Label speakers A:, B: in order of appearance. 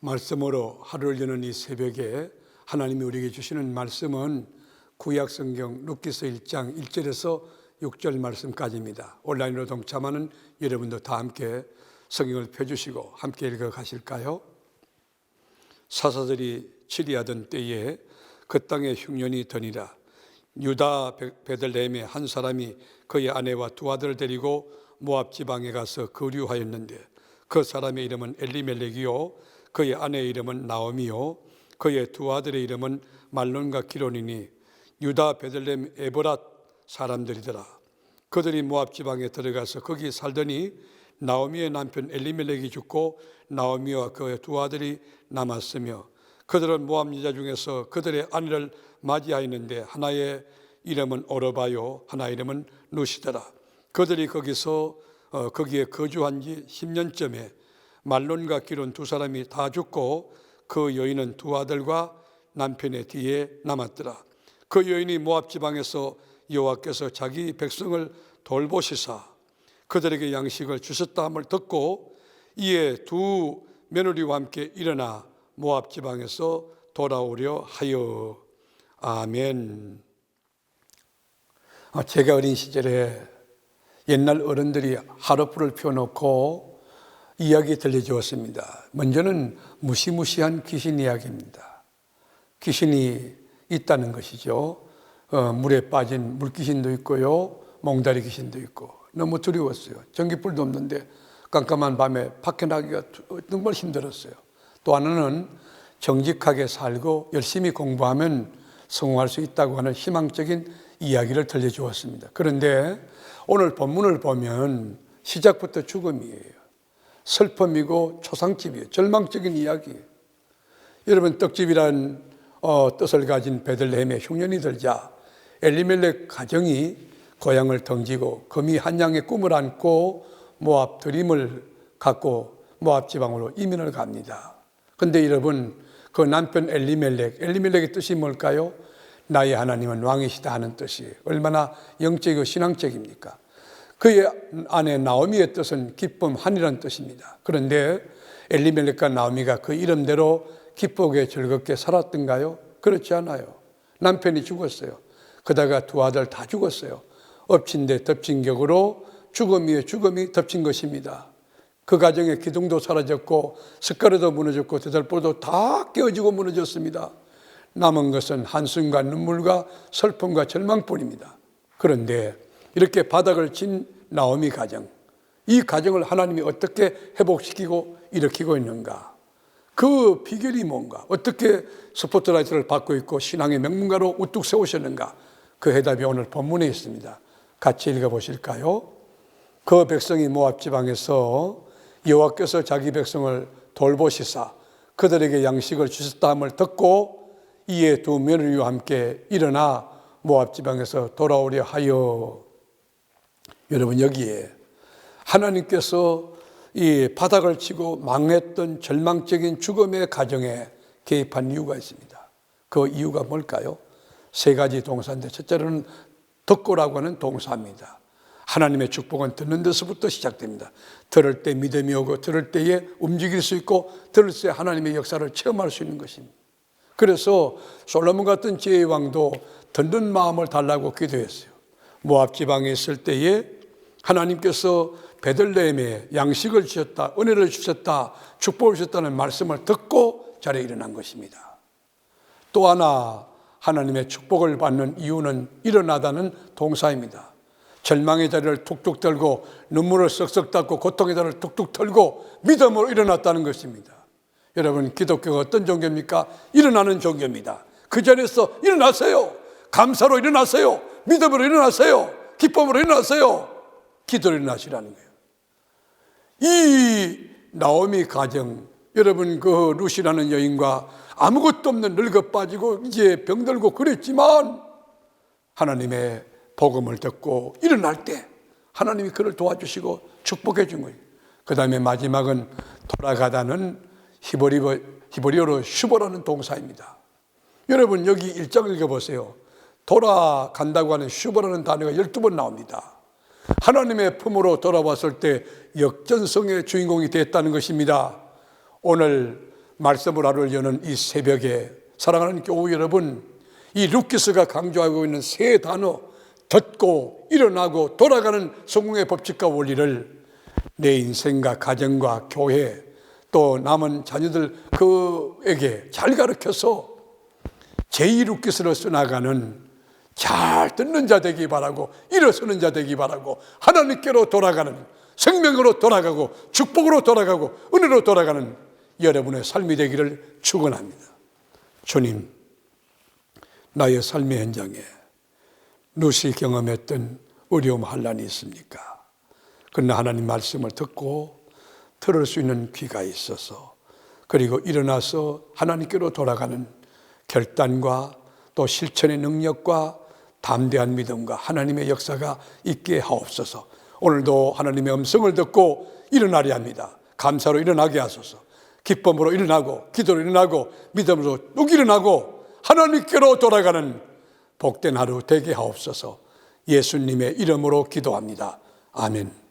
A: 말씀으로 하루를 여는 이 새벽에 하나님이 우리에게 주시는 말씀은 구약성경 룻기서 1장 1절에서 6절 말씀까지입니다. 온라인으로 동참하는 여러분도 다 함께 성경을 펴주시고 함께 읽어 가실까요? 사사들이 치리하던 때에 그 땅에 흉년이 더니라. 유다 베들레헴에 한 사람이 그의 아내와 두 아들을 데리고 모압 지방에 가서 거류하였는데 그 사람의 이름은 엘리멜렉이요 그의 아내의 이름은 나오미요 그의 두 아들의 이름은 말론과 기론이니 유다 베들레헴 에브랏 사람들이더라. 그들이 모압 지방에 들어가서 거기 살더니 나오미의 남편 엘리멜렉이 죽고 나오미와 그의 두 아들이 남았으며 그들은 모압 여자 중에서 그들의 아내를 맞이하였는데 하나의 이름은 오르바요 하나의 이름은 루시더라. 그들이 거기에 거주한 지 10년쯤에 말론과 기론 두 사람이 다 죽고 그 여인은 두 아들과 남편의 뒤에 남았더라. 그 여인이 모압 지방에서 여호와께서 자기 백성을 돌보시사 그들에게 양식을 주셨다함을 듣고 이에 두 며느리와 함께 일어나 모압 지방에서 돌아오려 하여. 아멘. 제가 어린 시절에 옛날 어른들이 하룻불을 펴놓고 이야기 들려주었습니다. 먼저는 무시무시한 귀신 이야기입니다. 귀신이 있다는 것이죠. 물에 빠진 물귀신도 있고요, 몽다리 귀신도 있고 너무 두려웠어요. 전기불도 없는데 깜깜한 밤에 밖에 나기가 정말 힘들었어요. 또 하나는 정직하게 살고 열심히 공부하면 성공할 수 있다고 하는 희망적인 이야기를 들려주었습니다. 그런데 오늘 본문을 보면 시작부터 죽음이에요. 슬픔이고 초상집이에요. 절망적인 이야기예요. 여러분, 떡집이란 뜻을 가진 베들레헴에 흉년이 들자 엘리멜렉 가정이 고향을 덩지고 거미 한 양의 꿈을 안고 모압 드림을 갖고 모압 지방으로 이민을 갑니다. 그런데 여러분, 그 남편 엘리멜렉의 뜻이 뭘까요? 나의 하나님은 왕이시다 하는 뜻이 얼마나 영적이고 신앙적입니까? 그의 아내 나오미의 뜻은 기쁨, 한이라는 뜻입니다. 그런데 엘리멜렉과 나오미가 그 이름대로 기쁘게 즐겁게 살았던가요? 그렇지 않아요. 남편이 죽었어요. 그다가 두 아들 다 죽었어요. 엎친 데 덮친 격으로 죽음 위에 죽음이 덮친 것입니다. 그 가정의 기둥도 사라졌고 숟가락도 무너졌고 대들보도 다 깨어지고 무너졌습니다. 남은 것은 한숨과 눈물과 슬픔과 절망뿐입니다. 그런데 이렇게 바닥을 친 나오미 가정, 이 가정을 하나님이 어떻게 회복시키고 일으키고 있는가? 그 비결이 뭔가? 어떻게 스포트라이트를 받고 있고 신앙의 명문가로 우뚝 세우셨는가? 그 해답이 오늘 본문에 있습니다. 같이 읽어보실까요? 그 백성이 모압 지방에서 여호와께서 자기 백성을 돌보시사 그들에게 양식을 주셨다함을 듣고 이에 두 며느리와 함께 일어나 모압 지방에서 돌아오려 하여. 여러분, 여기에 하나님께서 이 바닥을 치고 망했던 절망적인 죽음의 가정에 개입한 이유가 있습니다. 그 이유가 뭘까요? 세 가지 동사인데 첫째로는 듣고라고 하는 동사입니다. 하나님의 축복은 듣는 데서부터 시작됩니다. 들을 때 믿음이 오고 들을 때에 움직일 수 있고 들을 때 하나님의 역사를 체험할 수 있는 것입니다. 그래서 솔로몬 같은 지혜의 왕도 듣는 마음을 달라고 기도했어요. 모압 지방에 있을 때에 하나님께서 베들레헴에 양식을 주셨다, 은혜를 주셨다, 축복을 주셨다는 말씀을 듣고 자리에 일어난 것입니다. 또 하나 하나님의 축복을 받는 이유는 일어나다는 동사입니다. 절망의 자리를 툭툭 털고 눈물을 쓱쓱 닦고 고통의 자리를 툭툭 털고 믿음으로 일어났다는 것입니다. 여러분, 기독교가 어떤 종교입니까? 일어나는 종교입니다. 그 자리에서 일어나세요. 감사로 일어나세요. 믿음으로 일어나세요. 기쁨으로 일어나세요. 기도로 일어나시라는 거예요. 이 나오미 가정, 여러분, 그 루시라는 여인과 아무것도 없는 늙어 빠지고 이제 병들고 그랬지만 하나님의 복음을 듣고 일어날 때 하나님이 그를 도와주시고 축복해 준 거예요. 그 다음에 마지막은 돌아가다는 히브리어로 슈버라는 동사입니다. 여러분, 여기 1장 읽어보세요. 돌아간다고 하는 슈버라는 단어가 12번 나옵니다. 하나님의 품으로 돌아왔을 때 역전성의 주인공이 됐다는 것입니다. 오늘 말씀을 하루를 여는 이 새벽에 사랑하는 교우 여러분, 이 루키스가 강조하고 있는 세 단어, 듣고 일어나고 돌아가는 성공의 법칙과 원리를 내 인생과 가정과 교회 또 남은 자녀들 그에게 잘 가르쳐서 제2루키스로 써나가는 잘 듣는 자 되기 바라고, 일어서는 자 되기 바라고, 하나님께로 돌아가는, 생명으로 돌아가고 축복으로 돌아가고 은혜로 돌아가는 여러분의 삶이 되기를 축원합니다. 주님, 나의 삶의 현장에 루시 경험했던 어려움 환난이 있습니까? 그러나 하나님 말씀을 듣고 들을 수 있는 귀가 있어서, 그리고 일어나서 하나님께로 돌아가는 결단과 또 실천의 능력과 담대한 믿음과 하나님의 역사가 있게 하옵소서. 오늘도 하나님의 음성을 듣고 일어나려 합니다. 감사로 일어나게 하소서. 기쁨으로 일어나고 기도로 일어나고 믿음으로 뚝 일어나고 하나님께로 돌아가는 복된 하루 되게 하옵소서. 예수님의 이름으로 기도합니다. 아멘.